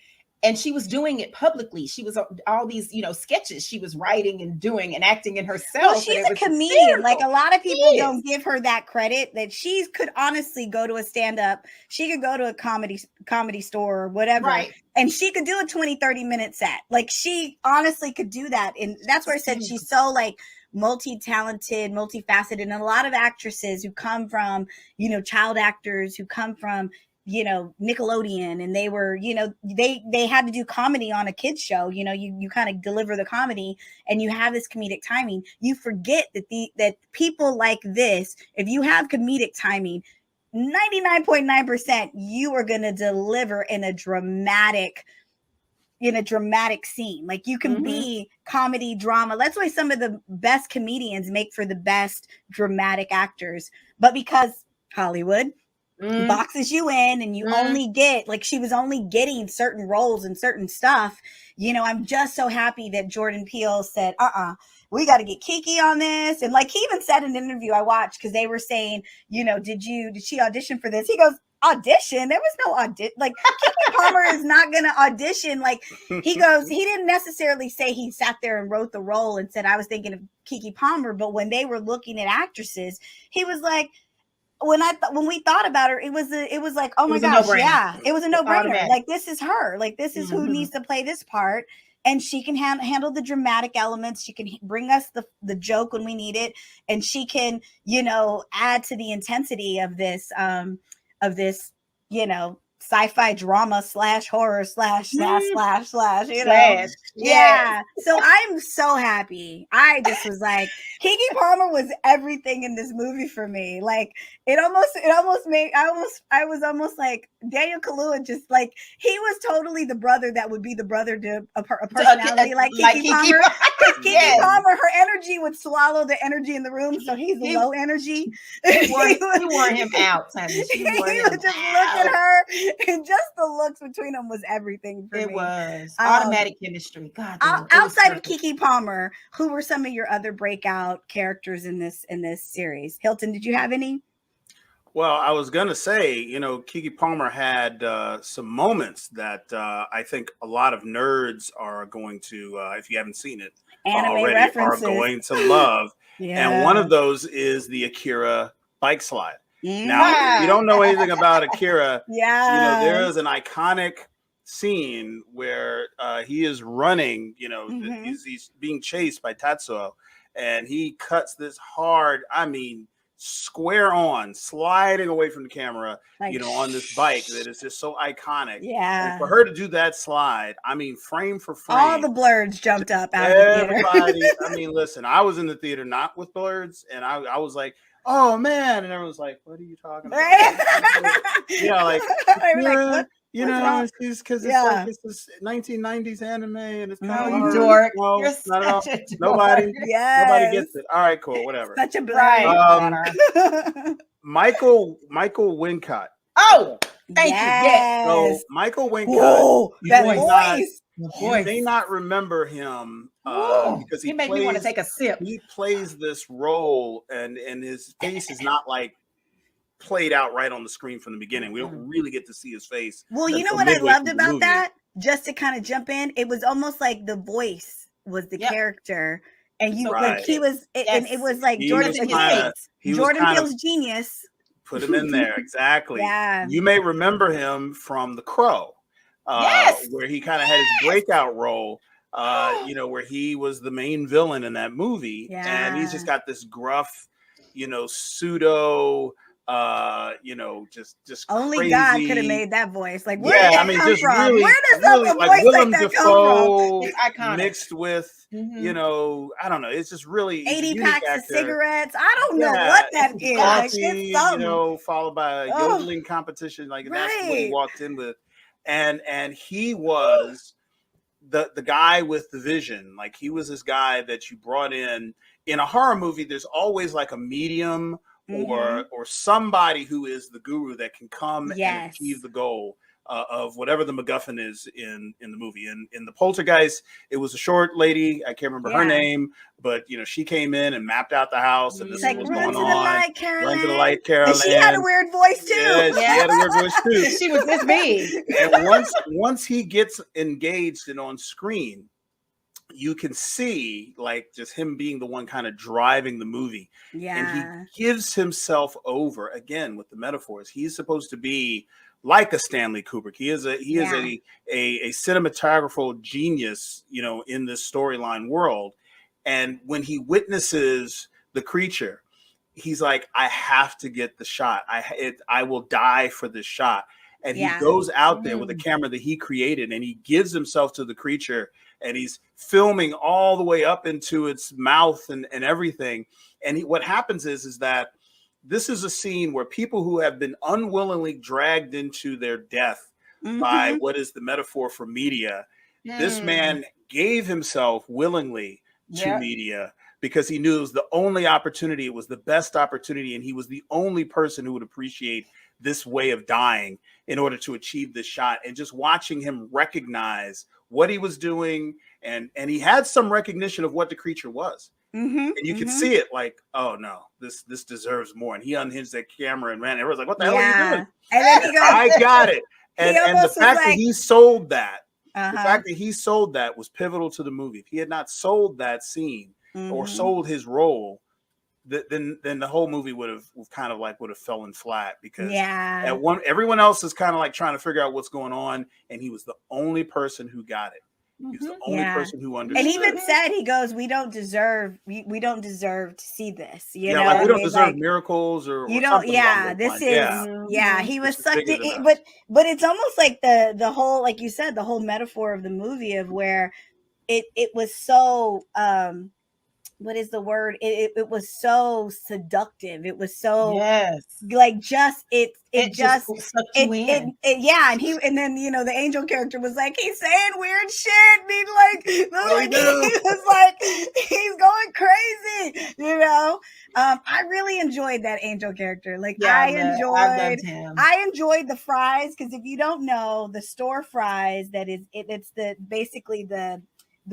and she was doing it publicly. She was all these, sketches she was writing and doing and acting in herself. Well, she's a comedian. Like, a lot of people don't give her that credit, that she could honestly go to a stand-up. She could go to a comedy store or whatever. Right. And she could do a 20-30 minute set. Like, she honestly could do that. And that's where I said she's so like multi-talented, multifaceted. And a lot of actresses who come from, child actors who come from, Nickelodeon, and they were, they had to do comedy on a kids show. You kind of deliver the comedy and you have this comedic timing. You forget that people like this, if you have comedic timing, 99.9% you are going to deliver in a dramatic scene. Like, you can be comedy, drama. That's why some of the best comedians make for the best dramatic actors. But because Hollywood boxes you in, and you only get, like, she was only getting certain roles and certain stuff. I'm just so happy that Jordan Peele said, we got to get Kiki on this. And like, he even said in an interview I watched, because they were saying, did she audition for this? He goes, audition? There was no audition. Like, Kiki Palmer is not going to audition. Like, he goes, he didn't necessarily say he sat there and wrote the role and said, I was thinking of Kiki Palmer. But when they were looking at actresses, he was like, when we thought about her, it was like, oh my gosh, yeah, it was a no-brainer. Like, this is her. Like, this is who needs to play this part. And she can handle the dramatic elements. She can bring us the joke when we need it. And she can, add to the intensity of this, sci-fi drama / horror / yeah. So I'm so happy. I just was like, Kiki Palmer was everything in this movie for me. Like, it almost made, I was almost like Daniel Kaluuya, just like, he was totally the brother that would be the brother to a personality like Kiki Palmer. Because Kiki Palmer, her energy would swallow the energy in the room, so he's low energy. He wore him out, honey. He would just look at her, and just the looks between them was everything for me. It was automatic chemistry. God, outside of Kiki Palmer, who were some of your other breakout characters in this series? Hilton, did you have any? Well, I was going to say, Kiki Palmer had some moments that I think a lot of nerds are going to, if you haven't seen it already, references. Are going to love. Yeah. And one of those is the Akira bike slide. Now, if you don't know anything about Akira, there is an iconic scene where he is running, he's being chased by Tatsuo, and he cuts this hard, square on, sliding away from the camera, like, on this bike that is just so iconic. Yeah. And for her to do that slide, frame for frame, all the BLERDs jumped up out of the theater. Listen, I was in the theater not with BLERDs, and I was like, oh man, and everyone's like, what are you talking about? It's because it's this 1990s anime, and it's kind of dork. No, you're not at all. Nobody gets it. All right, cool, whatever. Such a BLERD. Michael Wincott. Oh, thank you. Yes. So Michael Wincott. You may not remember him because he made me want to take a sip. He plays this role, and his face is not like played out right on the screen from the beginning. We don't really get to see his face. Well, you know what I loved about that? Just to kind of jump in, it was almost like the voice was the character, and he was, and it was like Jordan Peele's genius. Put him in there, exactly. Yeah, you may remember him from The Crow, where he kind of had his breakout role. Where he was the main villain in that movie, and he's just got this gruff, pseudo. Just only crazy. God could have made that voice. Like, where did that come from? Really, where does that voice like Willem that Dafoe come from? It's mixed with, I don't know. It's just really 80 packs of cigarettes. I don't know what that is. Coffee, followed by a yodeling competition. Like that's what he walked in with, and he was the guy with the vision. Like, he was this guy that you brought in a horror movie. There's always like a medium. Or somebody who is the guru that can come and achieve the goal. of whatever the MacGuffin is in the movie. In the Poltergeist, it was a short lady. I can't remember her name, but she came in and mapped out the house, and this It's is like, what's run going to the on. light, Carolyn. Run to the light, Carolyn. And she had a weird voice too. Yeah, she had a weird voice too. She was this big. And once he gets engaged and on screen, you can see like just him being the one kind of driving the movie. Yeah. And he gives himself over again with the metaphors. He's supposed to be like a Stanley Kubrick. He is a cinematographical genius, in this storyline world. And when he witnesses the creature, he's like, I have to get the shot. I will die for this shot. And he goes out there with a camera that he created, and he gives himself to the creature, and he's filming all the way up into its mouth and everything. And what happens is that this is a scene where people who have been unwillingly dragged into their death by what is the metaphor for media, this man gave himself willingly to media because he knew it was the only opportunity, it was the best opportunity, and he was the only person who would appreciate this way of dying in order to achieve this shot. And just watching him recognize what he was doing, and he had some recognition of what the creature was. And you could see it like, oh no, this deserves more. And he unhinged that camera and ran. Everyone's like, what the hell are you doing? And then he goes, I got it. And the fact that he sold that, the fact that he sold that was pivotal to the movie. If he had not sold that scene or sold his role, then the whole movie would have fallen flat, because everyone else is kind of like trying to figure out what's going on, and he was the only person who got it. He was the only person who understood. And even said, he goes, we don't deserve to see this. You know, like, we don't deserve miracles or you don't. This is he was sucked in, but it's almost like the whole, like you said, the whole metaphor of the movie of where it was so what is the word? It was so seductive. It was so like it just sucked you in. And then the angel character was like, he's saying weird shit, and he was like he's going crazy, I really enjoyed that angel character. Like I enjoyed the fries, because if you don't know, the store fries, it's basically the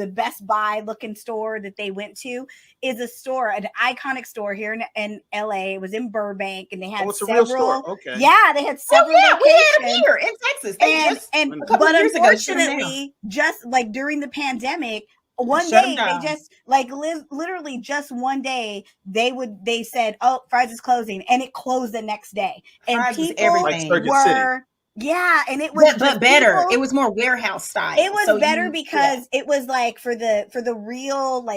Best Buy looking store that they went to is a store, an iconic store here in LA. It was in Burbank, and they had several. A real store. Okay. Yeah, they had several. locations. We had them here in Texas. But unfortunately, just like during the pandemic, one day they just literally just one day they said, oh, Fry's is closing, and it closed the next day, and Fry's people were. Yeah, and it was but better. It was more warehouse style. It was better because it was like for the real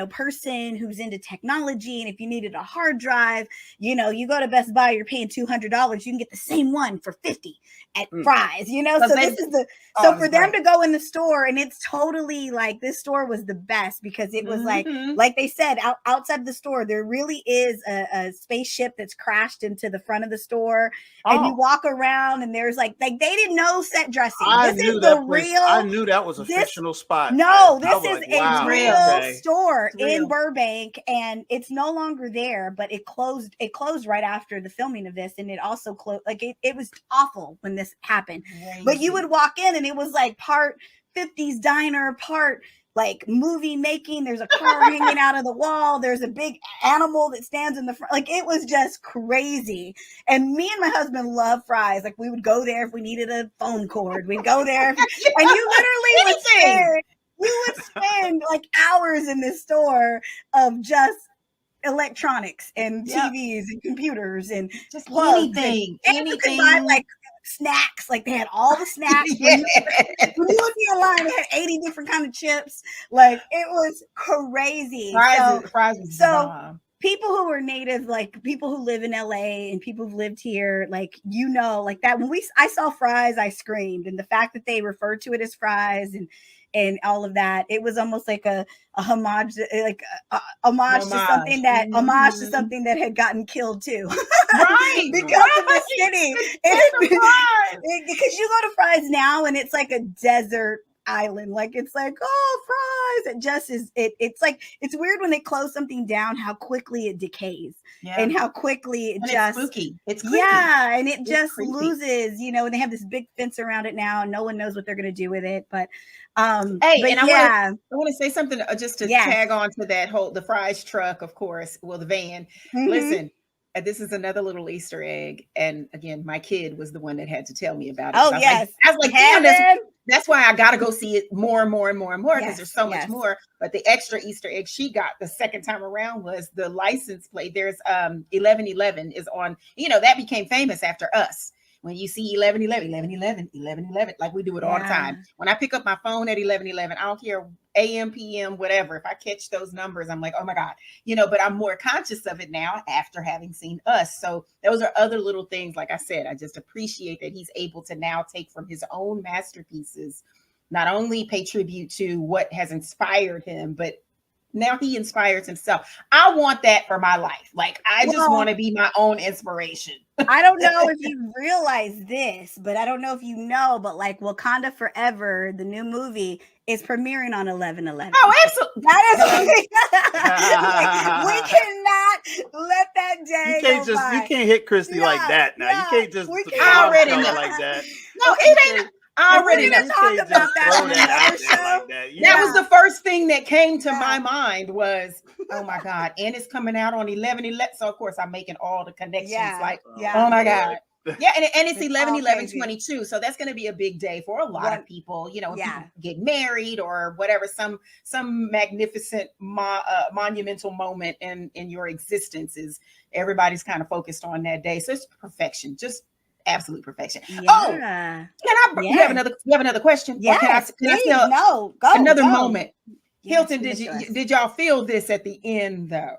person who's into technology, and if you needed a hard drive, you go to Best Buy, you're paying $200, you can get the same one for $50 at Fry's. So this is for them to go in the store, and it's totally like this store was the best, because it was like they said, outside the store there really is a spaceship that's crashed into the front of the store, and you walk around, and there's like they didn't know set dressing. I knew that was a fictional spot. No, this is a real store in Burbank, and it's no longer there, but it closed right after the filming of this, and it also closed. Like it was awful when this happened. Crazy. But you would walk in, and it was like part 50s diner, part like movie making. There's a car hanging out of the wall. There's a big animal that stands in the front. Like it was just crazy. And me and my husband love Fry's. Like we would go there if we needed a phone cord. We'd go there, and you literally would spend like hours in this store of just electronics and TVs and computers and just plugs anything. You could buy like snacks. Like they had all the snacks. When you would be online, they had 80 different kind of chips. Like it was crazy. Fry's was bomb. People who are native, like people who live in LA and people who've lived here, like like that. When I saw Fry's, I screamed. And the fact that they referred to it as Fry's and all of that, it was almost like a homage, like homage to something that had gotten killed too. Right. Because of the city. Because you go to Fry's now, and it's like a desert island. Like it's like, oh, fries. It just is. It's like it's weird when they close something down, how quickly it decays and how quickly it and just it's spooky. It's creepy. yeah, and it It's just creepy. loses. And they have this big fence around it now, and no one knows what they're gonna do with it. But Hey, but and yeah, I want to say something just to yes. tag on to that whole the fries truck, of course. Well, the van. Mhm. Listen, this is another little Easter egg, and again, my kid was the one that had to tell me about it. Oh I was yes, I was like, damn, that's why I got to go see it more and more and more and more because there's so much more. But the extra Easter egg she got the second time around was the license plate. There's 1111 is on. That became famous after Us. When you see 1111, 1111, 1111, like we do it all the time. When I pick up my phone at 1111, I don't care AM, PM, whatever. If I catch those numbers, I'm like, oh my God, but I'm more conscious of it now after having seen Us. So those are other little things. Like I said, I just appreciate that he's able to now take from his own masterpieces, not only pay tribute to what has inspired him, but now he inspires himself. I want that for my life. Like, I just want to be my own inspiration. I don't know if you realize this, but I don't know if you know, but like Wakanda Forever, the new movie, is premiering on 11/11. Oh, absolutely. That is we cannot let that day go by. You can't hit Christy like that now. You can't just already like that. No, it ain't. I already talk about that on another show. That was the first thing that came to my mind was, oh my God, and it's coming out on 11/11. So of course I'm making all the connections. Oh my God. Yeah, and it's 11/11/22. So that's going to be a big day for a lot of people. People get married or whatever, some magnificent monumental moment in your existence is everybody's kind of focused on that day. So it's perfection, just absolute perfection. Oh, you have another question? Yes, go another moment. Hilton, did y'all feel this at the end though?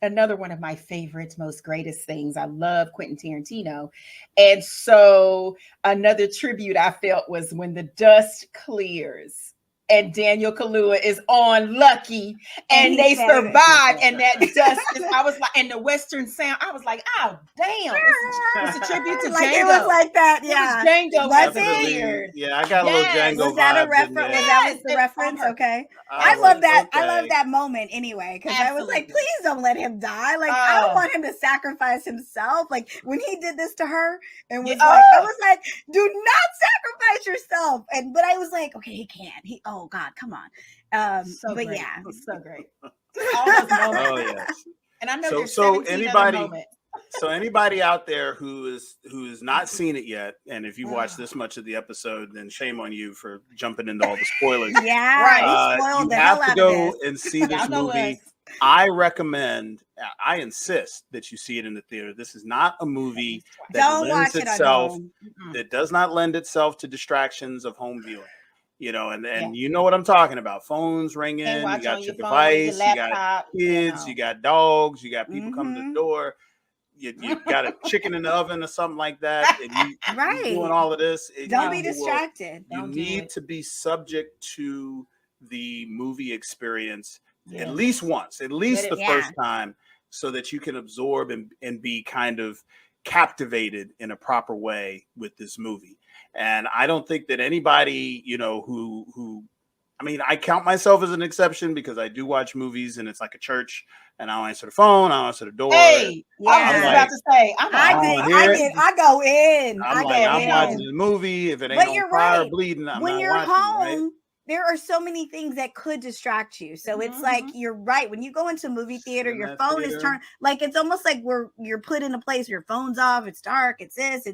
Another one of my favorites, most greatest things. I love Quentin Tarantino. And so another tribute I felt was when the dust clears and Daniel Kaluuya is on Lucky and they survive and that dust is, I was like, and the Western sound, I was like, oh damn, it's a tribute to like Django. It was like that, yeah. It was Django. Yeah, I got a little Django. Was that a reference? Was that the reference? Okay. I love that. Okay. I love that moment anyway, because I was like, please don't let him die. Like, I don't want him to sacrifice himself. Like when he did this to her and was like, I was like, do not sacrifice yourself. But I was like, okay, he can't. Oh God, come on. But great. Yeah, it's so great. All those moments. Oh yes. And I know there's 17 other moments. So anybody out there who's not seen it yet, and if you watched this much of the episode, then shame on you for jumping into all the spoilers. Yeah, right. You have to go and see this movie. I recommend, I insist that you see it in the theater. This is not a movie that lends itself, that does not lend itself to distractions of home viewing. And you know what I'm talking about. Phones ringing, you got your device, you got kids, you got dogs, you got people coming to the door. You got a chicken in the oven or something like that, and you're doing all of this. Don't be distracted. You need to be subject to the movie experience at least once, at least the first time, so that you can absorb and be kind of captivated in a proper way with this movie. And I don't think that anybody, who I mean, I count myself as an exception because I do watch movies and it's like a church and I'll answer the phone, I'll answer the door. Hey, I was about to say, I go in. I'm watching the movie. If it ain't on fire or bleeding, I'm not watching. Home, right? There are so many things that could distract you. So it's like, you're right. When you go into a movie theater, your phone is turned, like, it's almost like you're put in a place, your phone's off, it's dark, it's this,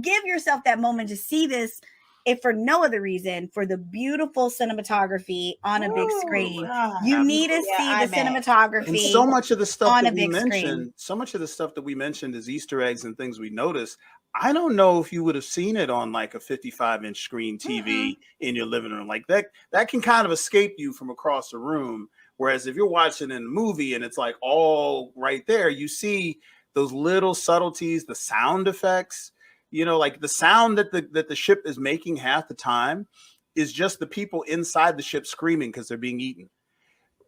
give yourself that moment to see this, if for no other reason, for the beautiful cinematography on a big screen. You need to see the cinematography. And so much of the stuff that we mentioned, so much of the stuff that we mentioned is Easter eggs and things we noticed. I don't know if you would have seen it on like a 55-inch screen TV in your living room. Like that can kind of escape you from across the room. Whereas if you're watching in a movie and it's like all right there, you see those little subtleties, the sound effects. Like the sound that the ship is making half the time is just the people inside the ship screaming because they're being eaten.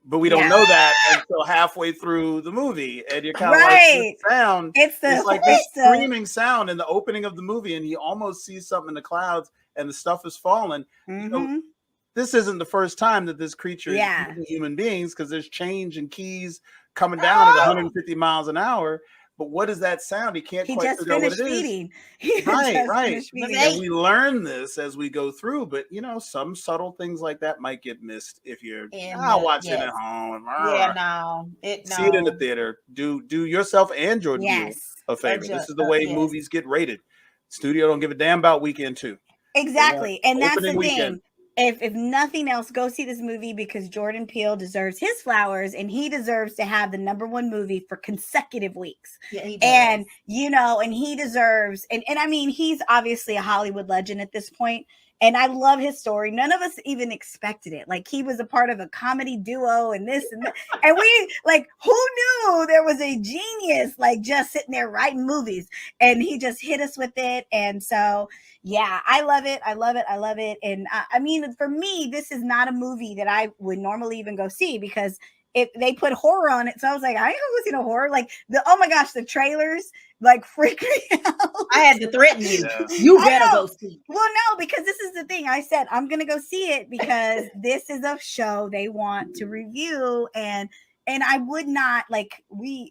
but we don't Yeah. know that until halfway through the movie, and you're kind of like, Right. this sound. It's It's like this the screaming sound in the opening of the movie, and he almost sees something in the clouds, and the stuff is falling. You know, this isn't the first time that this creature is eating human beings, because there's change in keys coming down at 150 miles an hour. But what is that sound? He can't quite figure out what it feeding. is. Right. Feeding. And we learn this as we go through, but you know, some subtle things like that might get missed if you're watching at home. See it in the theater. Do yourself and Jordan Peele a favor. This is the way movies get rated. Studio don't give a damn about weekend 2. Exactly. And that's the thing. If nothing else, go see this movie, because Jordan Peele deserves his flowers, and he deserves to have the #1 movie for consecutive weeks. Yeah, he does. And you know, and he deserves, and I mean, he's obviously a Hollywood legend at this point. And I love his story. None of us even expected it. Like, he was a part of a comedy duo and this and that. And we, like, who knew there was a genius, like, just sitting there writing movies? And he just hit us with it. And so, yeah, I love it. I love it. I love it. And I mean, for me, this is not a movie that I would normally even go see, because they put horror on it. So I was like, I ain't gonna go see no horror. Like, oh my gosh, the trailers like freak me out. I had to threaten you. Yeah. You better go see. Well, no, because this is the thing. I said I'm gonna go see it because this is a show they want to review, and I would not, like, we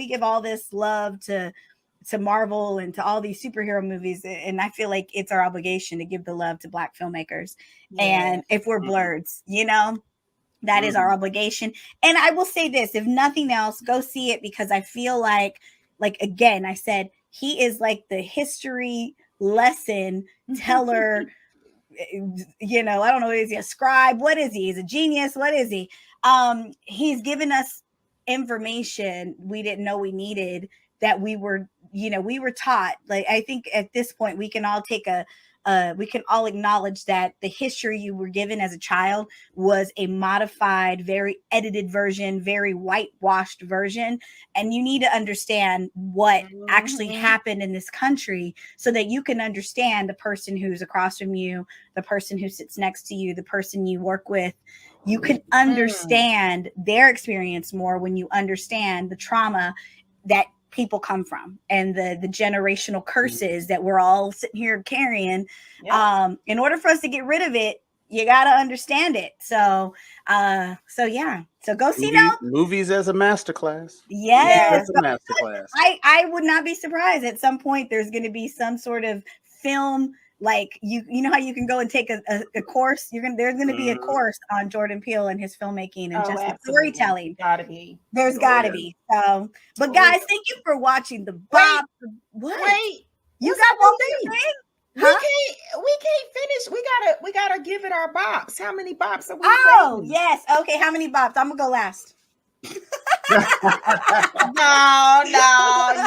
give all this love to Marvel and to all these superhero movies, and I feel like it's our obligation to give the love to Black filmmakers. Yeah. And if we're BLERDs, that is our obligation. And I will say this, if nothing else, go see it, because I feel like again, I said, he is like the history lesson teller. I don't know, what is he, a scribe? What is he? He's a genius. What is he? He's given us information we didn't know we needed, that we were taught. Like, I think at this point we can all we can all acknowledge that the history you were given as a child was a modified, very edited version, very whitewashed version. And you need to understand what actually happened in this country, so that you can understand the person who's across from you, the person who sits next to you, the person you work with. You can understand their experience more when you understand the trauma that people come from, and the generational curses that we're all sitting here carrying. In order for us to get rid of it, you got to understand it. So go see movies as a masterclass. Yes, a masterclass. I would not be surprised at some point there's going to be some sort of film, like you know how you can go and take a course. There's going to be a course on Jordan Peele and his filmmaking and just storytelling. There's got to be. So, but guys, thank you for watching the BOP. Wait, you got one more thing? Huh? We can't finish. We gotta give it our bops. How many bops are we? Oh, yes. Okay, how many bops? I'm gonna go last. No,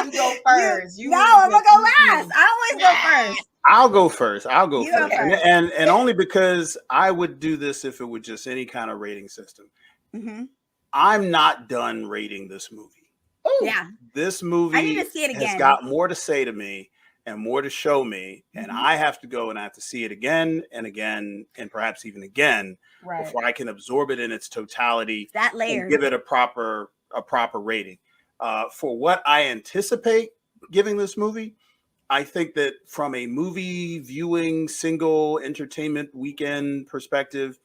you go first. I'm gonna go last. I always go first. I'll go first. And only because I would do this if it were just any kind of rating system. Mm-hmm. I'm not done rating this movie. Oh yeah, this movie I need to see it again. Has got more to say to me and more to show me, and I have to go and I have to see it again and again and perhaps even again before I can absorb it in its totality. That layer, and give it a proper rating. For what I anticipate giving this movie, I think that from a movie viewing, single entertainment weekend perspective,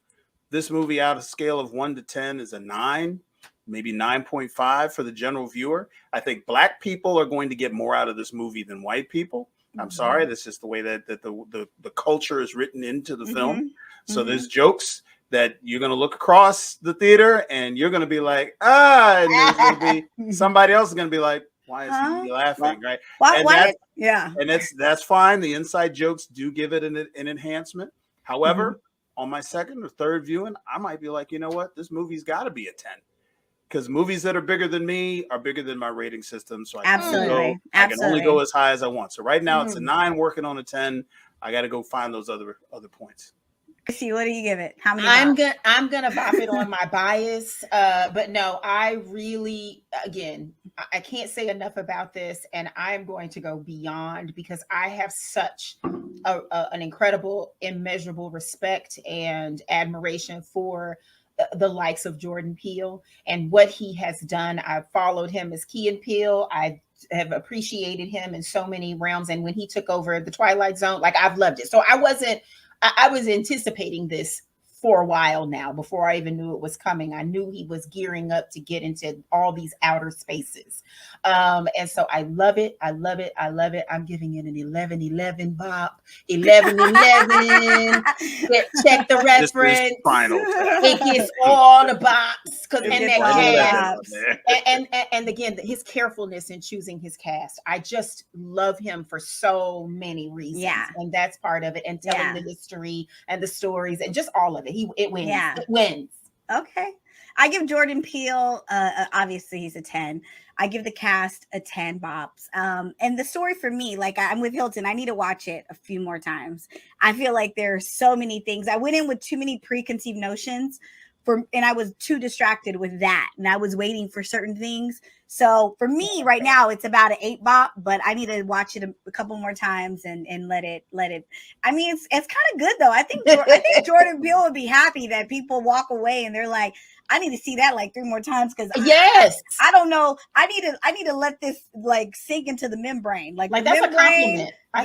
this movie out of scale of 1 to 10 is a 9, maybe 9.5 for the general viewer. I think Black people are going to get more out of this movie than white people. I'm sorry, that's just the way that the culture is written into the film. So there's jokes that you're going to look across the theater and you're going to be like, and there's going to be somebody else is going to be like, why is he laughing, right? And that's fine. The inside jokes do give it an enhancement. However, on my second or third viewing, I might be like, you know what? This movie's got to be a 10. Because movies that are bigger than me are bigger than my rating system. So I can only go as high as I want. So right now it's a 9 working on a 10. I got to go find those other points. See, what do you give it? How many? I'm gonna bop it on my bias, but no, I really, again, I can't say enough about this, and I'm going to go beyond, because I have such an incredible, immeasurable respect and admiration for the likes of Jordan Peele and what he has done. I've followed him as Key and Peele. I have appreciated him in so many realms. And when he took over the Twilight Zone, like, I've loved it. So I was anticipating this for a while now. Before I even knew it was coming, I knew he was gearing up to get into all these outer spaces. And so I love it. I love it. I love it. I'm giving it an 11-11 bop. 11-11. Check the reference. Final. It gets all the bops. And that cast. Yeah. And again, his carefulness in choosing his cast. I just love him for so many reasons. Yeah. And that's part of it. And telling the history and the stories and just all of it. It wins. Yeah. It wins. Okay. I give Jordan Peele, obviously he's a 10. I give the cast a 10 bops. And the story for me, like, I'm with Hilton. I need to watch it a few more times. I feel like there are so many things. I went in with too many preconceived notions and I was too distracted with that. And I was waiting for certain things. So for me right now, it's about an 8 bop, but I need to watch it a couple more times and let it. I mean, it's kind of good though. I think Jordan Peele would be happy that people walk away and they're like, I need to see that like 3 more times because I don't know. I need to let this like sink into the membrane. Like that's membrane, a compliment. I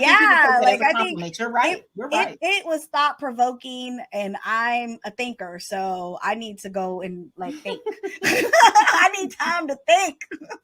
think you're right. You're right. It was thought provoking, and I'm a thinker, so I need to go and like think. I need time to think.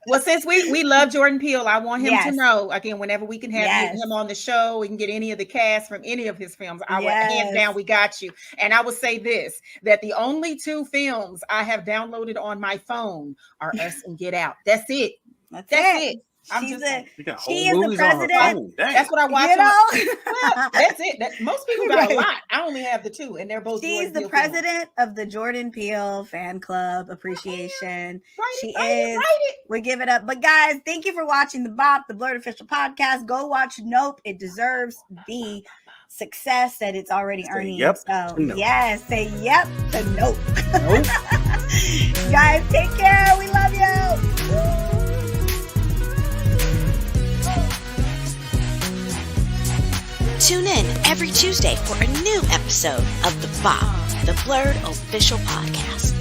Well, since we love Jordan Peele, I want him to know again. Whenever we can have him on the show, we can get any of the cast from any of his films. Hands down, we got you. And I will say this: that the only 2 films I have downloaded on my phone are Us and Get Out. That's it. That's it. She is the president. That's what I watch. You know? Well, that's it. Most people got a lot. I only have the 2, and they're both. She's the president of the Jordan Peele fan club appreciation. She is. We give it up. But guys, thank you for watching the BOP, the BLERD official podcast. Go watch Nope. It deserves the success that it's already earning. Yep. So yes, say yep to Nope. Guys, take care. We love you. Tune in every Tuesday for a new episode of the BOP, the BLERD official podcast.